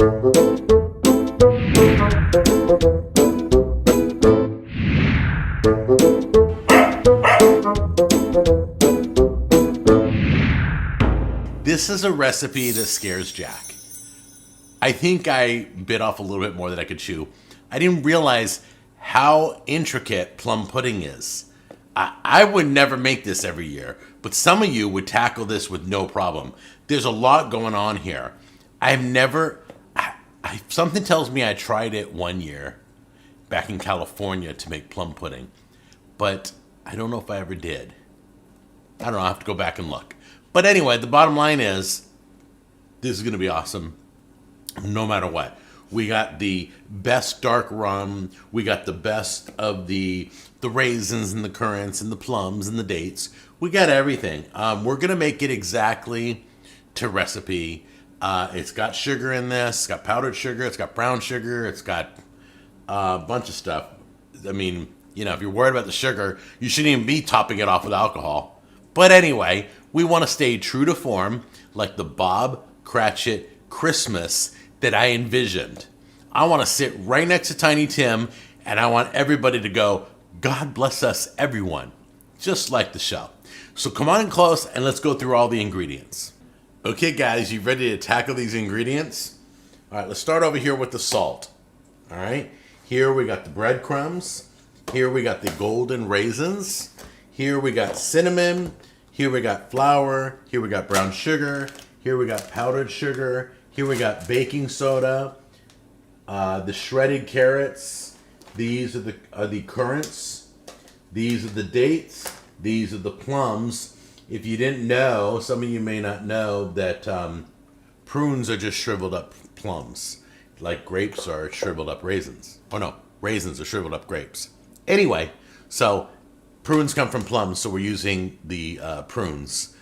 This is a recipe that scares Jack. I think I bit off a little bit more than I could chew. I didn't realize how intricate plum pudding is. I would never make this every year, but some of you would tackle this with no problem. There's a lot going on here. I've never, something tells me I tried it one year back in California to make plum pudding, but I don't know if I ever did. I don't know, I'll have to go back and look. But anyway, the bottom line is, this is going to be awesome no matter what. We got the best dark rum. We got the best of the raisins and the currants and the plums and the dates. We got everything. We're going to make it exactly to recipe. It's got sugar in this. It's got powdered sugar. It's got brown sugar. It's got a bunch of stuff. I mean, you know, if you're worried about the sugar, you shouldn't even be topping it off with alcohol. But anyway, we want to stay true to form, like the Bob Cratchit Christmas that I envisioned. I want to sit right next to Tiny Tim, and I want everybody to go, God bless us, everyone, just like the show. So come on in close, and let's go through all the ingredients. Okay, guys, you ready to tackle these ingredients? All right, let's start over here with the salt. All right, here we got the breadcrumbs. Here we got the golden raisins. Here we got cinnamon. Here we got flour. Here we got brown sugar. Here we got powdered sugar. Here we got baking soda. The shredded carrots. These are the currants. These are the dates. These are the plums. If you didn't know, some of you may not know that prunes are just shriveled up plums, like grapes are shriveled up raisins. Oh no, raisins are shriveled up grapes. Anyway, so prunes come from plums, so we're using the prunes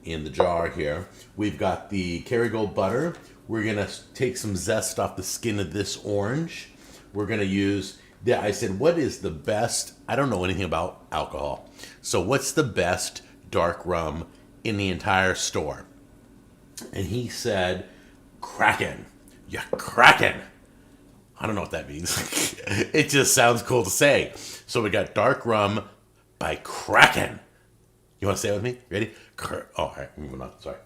in the jar here. We've got the Kerrygold butter. We're gonna take some zest off the skin of this orange. We're gonna use, I said, what is the best, I don't know anything about alcohol, so what's the best dark rum in the entire store? And he said, Kraken. Yeah, Kraken. I don't know what that means. It just sounds cool to say. So we got dark rum by Kraken. You want to say it with me? Ready? Oh, all right, moving on. Sorry.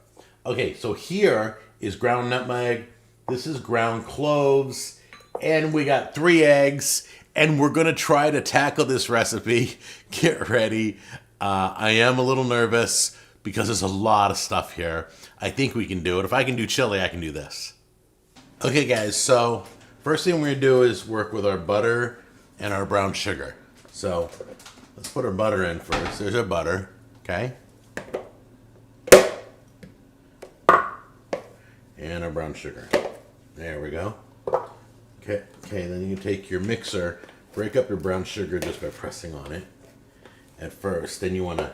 Okay, so here is ground nutmeg. This is ground cloves. And we got 3 eggs. And we're going to try to tackle this recipe. Get ready. I am a little nervous because there's a lot of stuff here. I think we can do it. If I can do chili, I can do this. Okay, guys, so first thing we're going to do is work with our butter and our brown sugar. So let's put our butter in first. There's our butter, okay? And our brown sugar. There we go. Okay, then you take your mixer, break up your brown sugar just by pressing on it at first. Then you want to...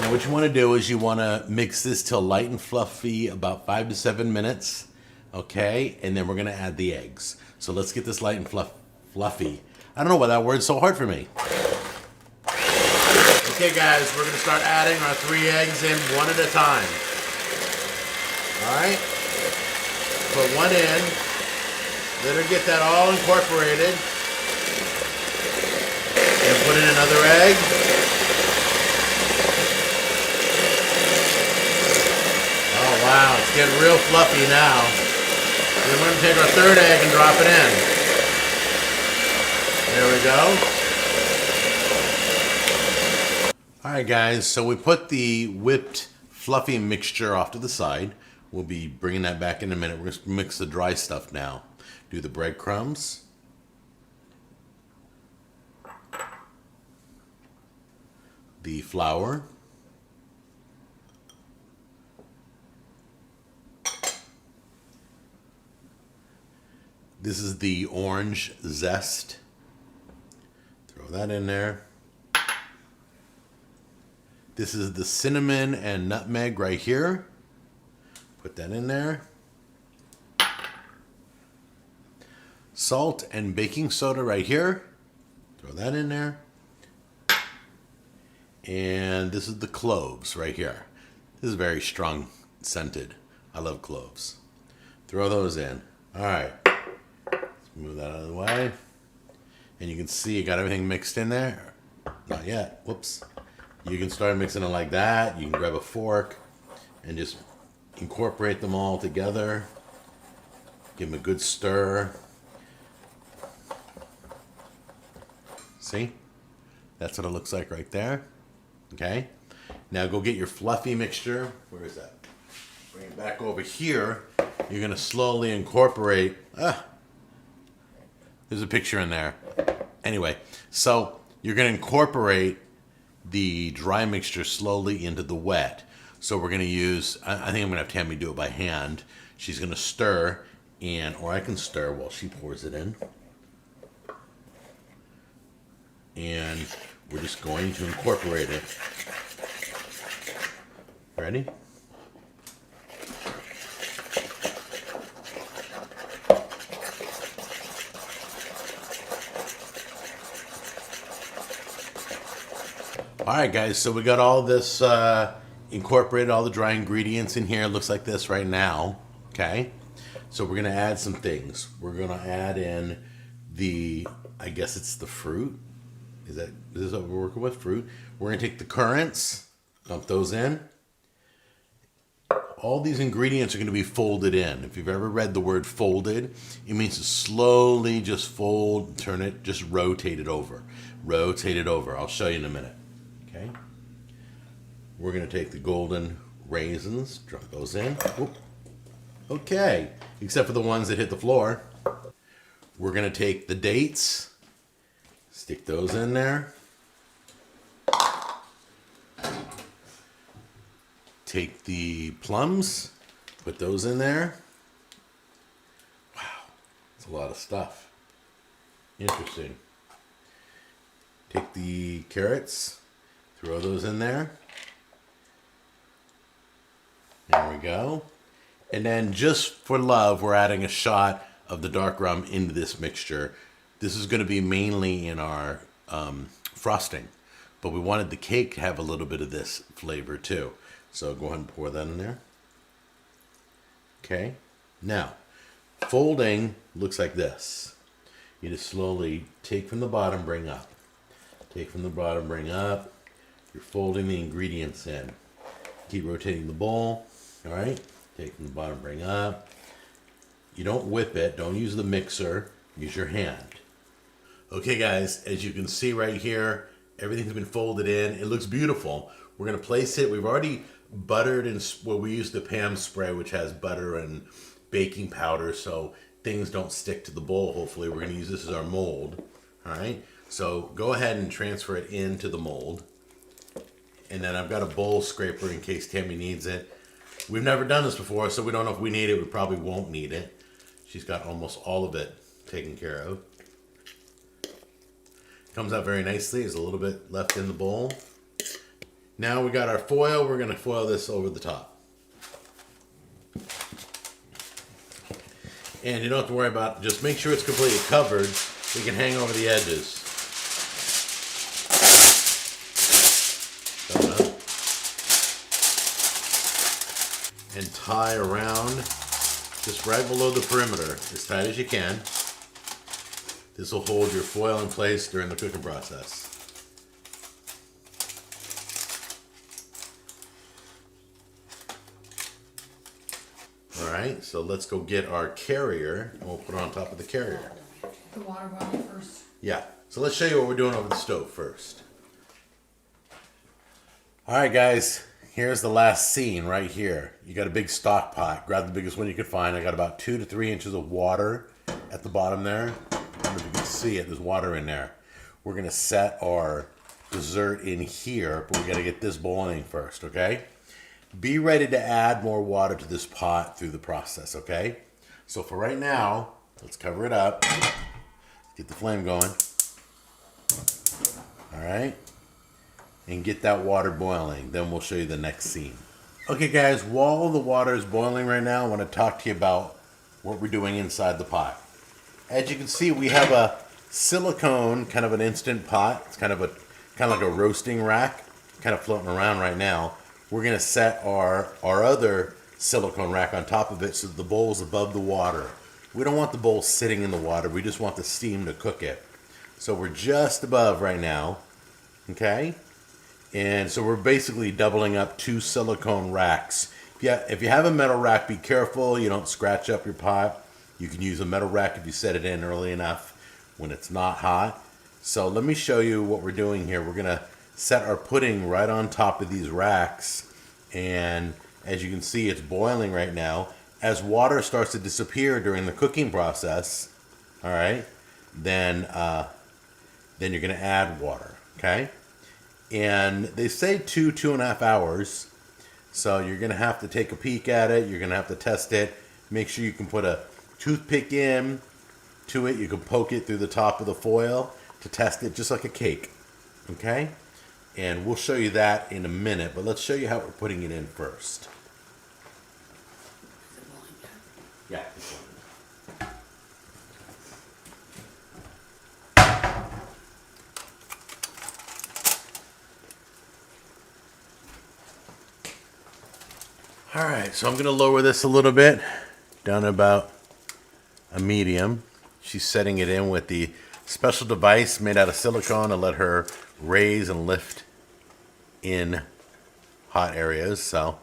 Now what you want to do is you want to mix this till light and fluffy, about 5 to 7 minutes. Okay, and then we're going to add the eggs. So let's get this light and fluffy. I don't know why that word's so hard for me. Okay guys, we're going to start adding our 3 eggs in one at a time. Alright, put one in, let her get that all incorporated, and put in another egg. Oh wow, it's getting real fluffy now. Then we're going to take our 3rd egg and drop it in. There we go. Alright guys, so we put the whipped fluffy mixture off to the side. We'll be bringing that back in a minute. We're going to mix the dry stuff now. Do the breadcrumbs. The flour. This is the orange zest. Throw that in there. This is the cinnamon and nutmeg right here. Put that in there. Salt and baking soda right here. Throw that in there. And this is the cloves right here. This is very strong scented. I love cloves. Throw those in. All right. Let's move that out of the way. And you can see you got everything mixed in there. Not yet. Whoops. You can start mixing it like that. You can grab a fork and just incorporate them all together. Give them a good stir. See? That's what it looks like right there. Okay? Now go get your fluffy mixture. Where is that? Bring it back over here. You're going to slowly incorporate. There's a picture in there. Anyway, so you're going to incorporate the dry mixture slowly into the wet. So we're going to use, I think I'm going to have Tammy do it by hand. She's going to stir, or I can stir while she pours it in. And we're just going to incorporate it. Ready? All right, guys, so we got all this incorporated, all the dry ingredients in here. It looks like this right now, okay? So we're gonna add some things. We're gonna add in I guess it's the fruit. This is what we're working with, fruit. We're gonna take the currants, dump those in. All these ingredients are gonna be folded in. If you've ever read the word folded, it means to slowly just fold, turn it, just rotate it over. Rotate it over. I'll show you in a minute. Okay. We're going to take the golden raisins, drop those in. Oop. Okay, except for the ones that hit the floor. We're going to take the dates, stick those in there. Take the plums, put those in there. Wow, that's a lot of stuff. Interesting. Take the carrots. Throw those in there. There we go. And then just for love, we're adding a shot of the dark rum into this mixture. This is going to be mainly in our frosting, but we wanted the cake to have a little bit of this flavor too. So go ahead and pour that in there. Okay. Now, folding looks like this. You just slowly take from the bottom, bring up. Take from the bottom, bring up. You're folding the ingredients in. Keep rotating the bowl. All right. Take from the bottom, bring up. You don't whip it. Don't use the mixer. Use your hand. Okay, guys, as you can see right here, everything's been folded in. It looks beautiful. We're going to place it. We've already buttered and we use the Pam spray, which has butter and baking powder, so things don't stick to the bowl. Hopefully, we're going to use this as our mold. All right. So go ahead and transfer it into the mold. And then I've got a bowl scraper in case Tammy needs it. We've never done this before, so we don't know if we need it. We probably won't need it. She's got almost all of it taken care of. Comes out very nicely. There's a little bit left in the bowl. Now we got our foil. We're going to foil this over the top. And you don't have to worry about it. Just make sure it's completely covered. We can hang over the edges. And tie around just right below the perimeter as tight as you can. This will hold your foil in place during the cooking process. All right, so let's go get our carrier and we'll put it on top of the carrier. The water boiling first. Yeah, so let's show you what we're doing over the stove first. All right, guys. Here's the last scene right here. You got a big stock pot. Grab the biggest one you could find. I got about 2 to 3 inches of water at the bottom there. I don't know if you can see it. There's water in there. We're going to set our dessert in here, but we got to get this boiling first, okay? Be ready to add more water to this pot through the process, okay? So for right now, let's cover it up. Get the flame going. All right. And get that water boiling. Then we'll show you the next scene. Okay, guys, while the water is boiling right now, I want to talk to you about what we're doing inside the pot. As you can see, we have a silicone, kind of an instant pot. It's kind of like a roasting rack, kind of floating around right now. We're going to set our other silicone rack on top of it so the bowl's above the water. We don't want the bowl sitting in the water. We just want the steam to cook it. So we're just above right now, okay? And so we're basically doubling up 2 silicone racks. If you have a metal rack, be careful you don't scratch up your pot. You can use a metal rack if you set it in early enough when it's not hot. So let me show you what we're doing here. We're gonna set our pudding right on top of these racks, and as you can see, it's boiling right now. As water starts to disappear during the cooking process, all right, then you're gonna add water, okay? And they say 2.5 hours. So you're gonna have to take a peek at it. You're gonna have to test it. Make sure you can put a toothpick in to it. You can poke it through the top of the foil to test it, just like a cake, okay? And we'll show you that in a minute, but let's show you how we're putting it in first. Yeah. All right, so I'm gonna lower this a little bit, down to about a medium. She's setting it in with the special device made out of silicone to let her raise and lift in hot areas. So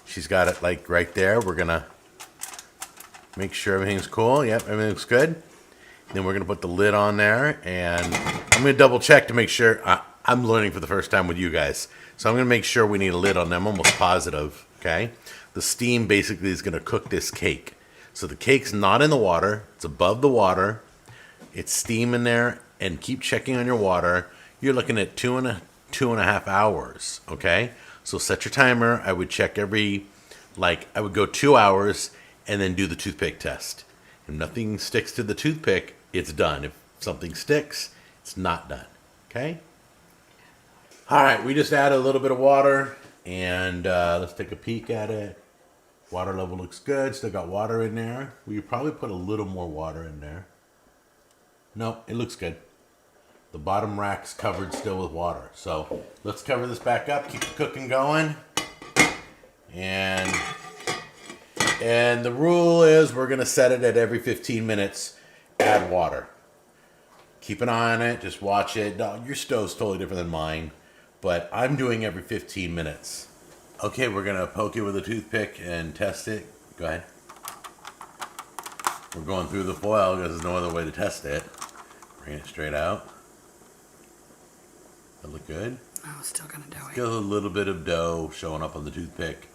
she's got it like right there. We're gonna make sure everything's cool. Yep, everything's good. Then we're gonna put the lid on there, and I'm gonna double check to make sure. I'm learning for the first time with you guys, so I'm gonna make sure we need a lid on them. I'm almost positive. Okay, the steam basically is gonna cook this cake. So the cake's not in the water; it's above the water. It's steam in there, and keep checking on your water. You're looking at 2.5 hours. Okay, so set your timer. I would check every, I would go 2 hours and then do the toothpick test. If nothing sticks to the toothpick, it's done. If something sticks, it's not done. Okay? All right, we just added a little bit of water, and let's take a peek at it. Water level looks good. Still got water in there. We could probably put a little more water in there. No, it looks good. The bottom rack's covered still with water. So let's cover this back up, keep the cooking going. And the rule is we're gonna set it at every 15 minutes, add water. Keep an eye on it, just watch it. No, your stove's totally different than mine, but I'm doing every 15 minutes. Okay, we're gonna poke it with a toothpick and test it. Go ahead. We're going through the foil because there's no other way to test it. Bring it straight out. That look good? Oh, still kind of doughy. Got a little bit of dough showing up on the toothpick.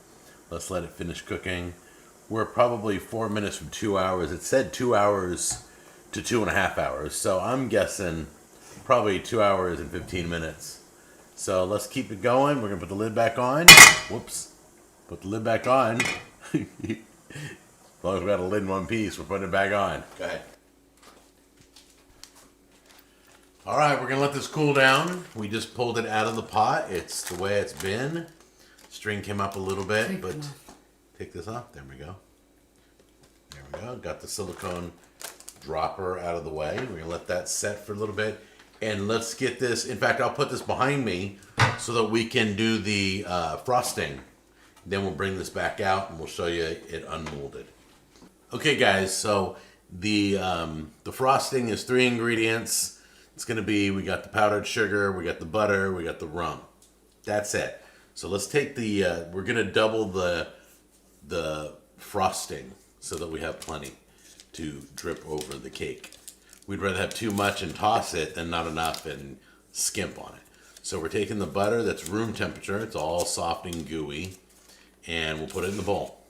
Let's let it finish cooking. We're probably 4 minutes from 2 hours. It said 2 hours to 2.5 hours. So I'm guessing probably 2 hours and 15 minutes. So let's keep it going. We're gonna put the lid back on. Whoops. Put the lid back on. As long as we got a lid in one piece, we're putting it back on. Go ahead. All right, we're gonna let this cool down. We just pulled it out of the pot. It's the way it's been. String came up a little bit, but take this off. There we go. There we go. Got the silicone dropper out of the way. We're gonna let that set for a little bit. And let's get this, in fact, I'll put this behind me so that we can do the frosting. Then we'll bring this back out and we'll show you it unmolded. Okay guys, so the frosting is 3 ingredients. It's gonna be, we got the powdered sugar, we got the butter, we got the rum. That's it. So let's take the, we're gonna double the frosting so that we have plenty to drip over the cake. We'd rather have too much and toss it than not enough and skimp on it. So we're taking the butter that's room temperature, it's all soft and gooey, and we'll put it in the bowl.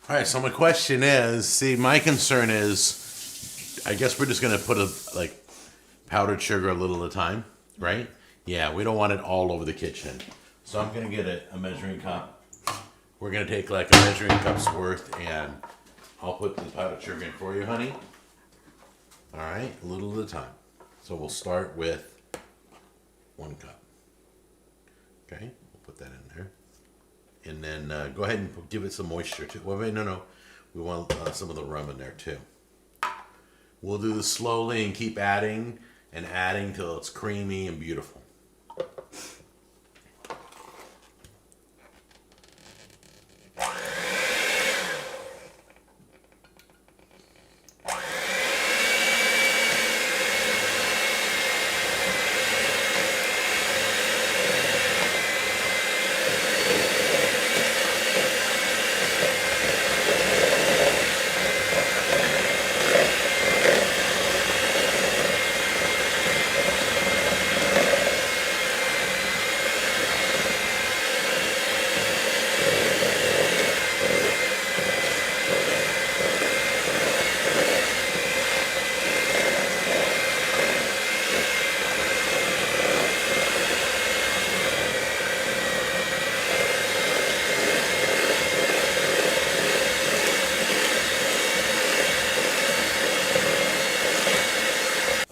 All right, so my question is, my concern is, I guess we're just gonna put powdered sugar a little at a time, right? Yeah, we don't want it all over the kitchen. So I'm gonna get a measuring cup We're going to take like a measuring cup's worth, and I'll put the powdered sugar in for you, honey. All right, a little at a time. So we'll start with 1 cup. Okay, we'll put that in there. And then go ahead and give it some moisture too. Well, wait, no. We want some of the rum in there too. We'll do this slowly and keep adding and adding till it's creamy and beautiful.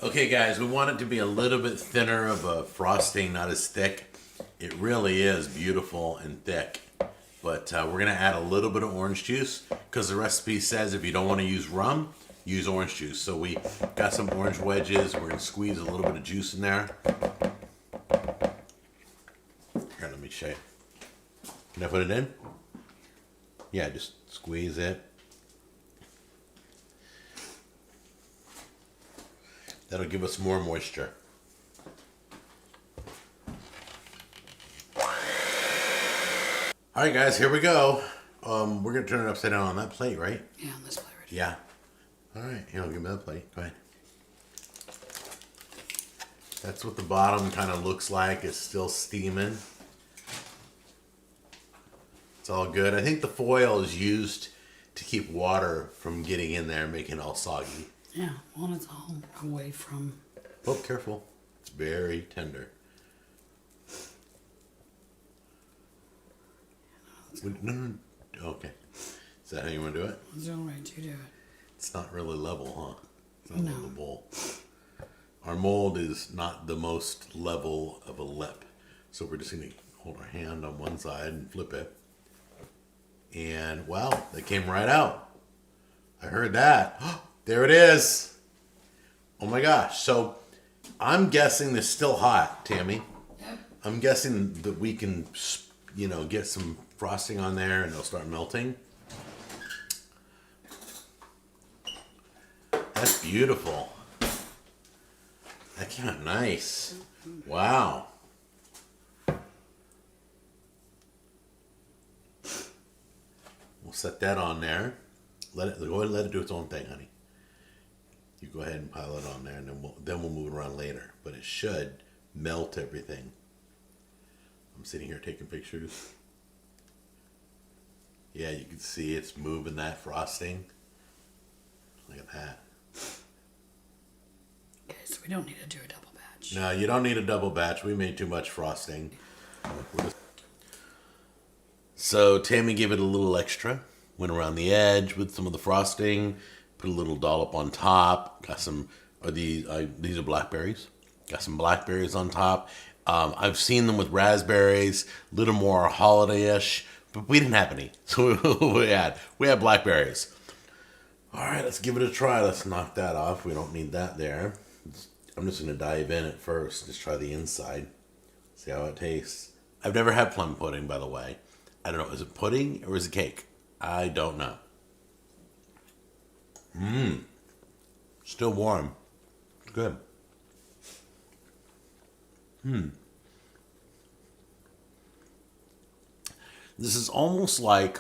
Okay guys, we want it to be a little bit thinner of a frosting, not as thick. It really is beautiful and thick. But we're going to add a little bit of orange juice because the recipe says if you don't want to use rum, use orange juice. So we got some orange wedges. We're going to squeeze a little bit of juice in there. Here, let me show you. Can I put it in? Yeah, just squeeze it. That'll give us more moisture. All right, guys, here we go. We're gonna turn it upside down on that plate, right? Yeah, on this plate right here. Yeah. All right, here, give me that plate. Go ahead. That's what the bottom kind of looks like. It's still steaming. It's all good. I think the foil is used to keep water from getting in there and making it all soggy. Yeah, well, it's all away from... Oh, careful. It's very tender. No. Okay. Is that how you want to do it? It's all right to do it. It's not really level, huh? It's not No. level bowl. Our mold is not the most level of a lip. So we're just going to hold our hand on one side and flip it. And, wow, they came right out. I heard that. There it is. Oh my gosh. So I'm guessing this is still hot, Tammy. Yep. I'm guessing that we can, get some frosting on there and it'll start melting. That's beautiful. That came out nice. Wow. We'll set that on there. Go ahead and let it do its own thing, honey. You go ahead and pile it on there, and then we'll move it around later. But it should melt everything. I'm sitting here taking pictures. Yeah, you can see it's moving that frosting. Look at that. Okay, so we don't need to do a double batch. No, you don't need a double batch. We made too much frosting. So Tammy gave it a little extra. Went around the edge with some of the frosting. Put a little dollop on top. Got some, these are blackberries. Got some blackberries on top. I've seen them with raspberries, a little more holiday-ish, but we didn't have any. So we had blackberries. All right, let's give it a try. Let's knock that off. We don't need that there. I'm just going to dive in at first. Just try the inside. See how it tastes. I've never had plum pudding, by the way. I don't know. Is it pudding or is it cake? I don't know. Still warm. Good. This is almost like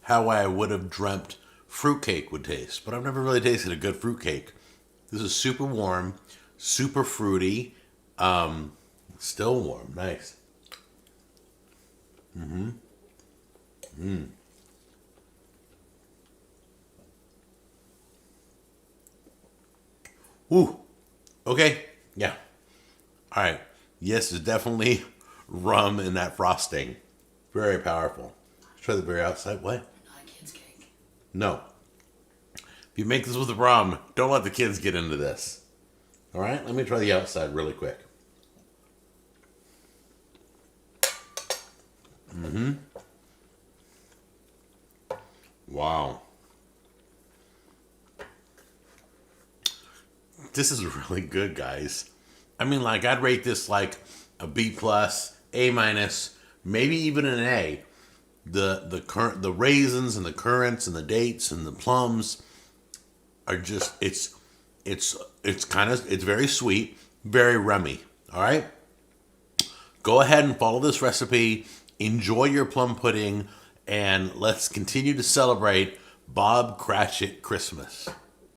how I would have dreamt fruitcake would taste, but I've never really tasted a good fruitcake. This is super warm, super fruity, still warm. Nice. Ooh. Okay. Yeah. All right. Yes, there's definitely rum in that frosting. Very powerful. Let's try the very outside. What? Not a kid's cake. No. If you make this with rum, don't let the kids get into this. All right? Let me try the outside really quick. Wow. This is really good, guys. I mean, like, I'd rate this like a B plus, A minus, maybe even an A. The raisins and the currants and the dates and the plums are just it's very sweet, very rummy. All right? Go ahead and follow this recipe. Enjoy your plum pudding, and let's continue to celebrate Bob Cratchit Christmas.